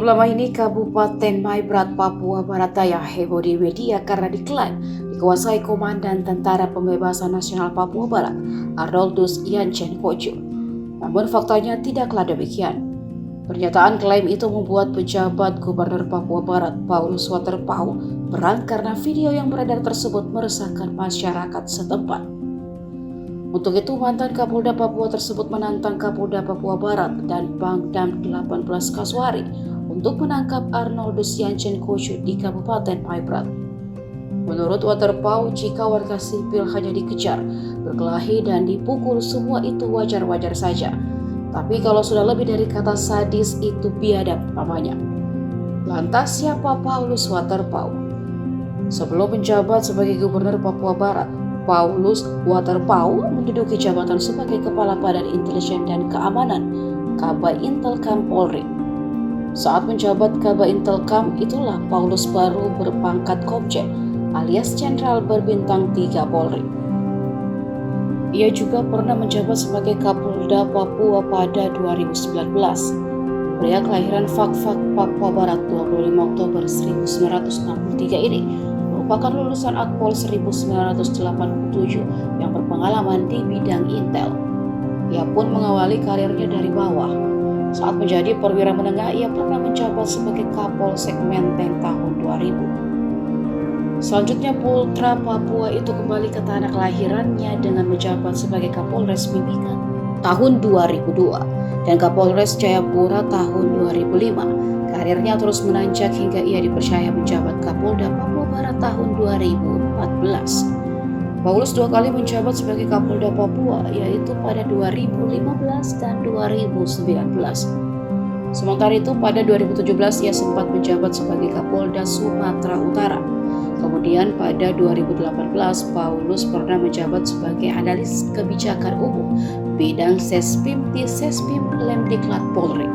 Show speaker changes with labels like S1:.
S1: Belum lama ini Kabupaten Maibrat, Papua Barat Daya heboh di media karena diklaim dikuasai Komandan Tentara Pembebasan Nasional Papua Barat, Arnoldus Yancen Kojo. Namun faktanya tidaklah demikian. Pernyataan klaim itu membuat pejabat Gubernur Papua Barat, Paulus Waterpauw, berang karena video yang beredar tersebut meresahkan masyarakat setempat. Untuk itu, mantan Kapolda Papua tersebut menantang Kapolda Papua Barat dan Pangdam 18 Kasuari untuk menangkap Arnoldus Yancen Kojo di Kabupaten Maibrat. Menurut Waterpauw, jika warga sipil hanya dikejar, berkelahi dan dipukul, semua itu wajar-wajar saja. Tapi kalau sudah lebih dari kata sadis, itu biadab namanya. Lantas siapa Paulus Waterpauw? Sebelum menjabat sebagai Gubernur Papua Barat, Paulus Waterpauw menduduki jabatan sebagai Kepala Badan Intelijen dan Keamanan Kaba Intelkam Polri. Saat menjabat Kaba Intelkam, itulah Paulus baru berpangkat Komjen alias Jenderal berbintang 3 Polri. Ia juga pernah menjabat sebagai Kapolda Papua pada 2019. Pria kelahiran Fakfak, Papua Barat 25 Oktober 1963 ini merupakan lulusan Akpol 1987 yang berpengalaman di bidang intel. Ia pun mengawali karirnya dari bawah. Saat menjadi perwira menengah, ia pernah menjabat sebagai Kapolsek Menteng tahun 2000. Selanjutnya, putra Papua itu kembali ke tanah kelahirannya dengan menjabat sebagai Kapolres Mimika tahun 2002 dan Kapolres Jayapura tahun 2005. Karirnya terus menanjak hingga ia dipercaya menjabat Kapolda Papua Barat tahun 2014. Paulus 2 kali menjabat sebagai Kapolda Papua, yaitu pada 2015 dan 2019. Sementara itu pada 2017 ia sempat menjabat sebagai Kapolda Sumatera Utara. Kemudian pada 2018 Paulus pernah menjabat sebagai analis kebijakan umum bidang Sespim di Sespim Lemdiklat Polri.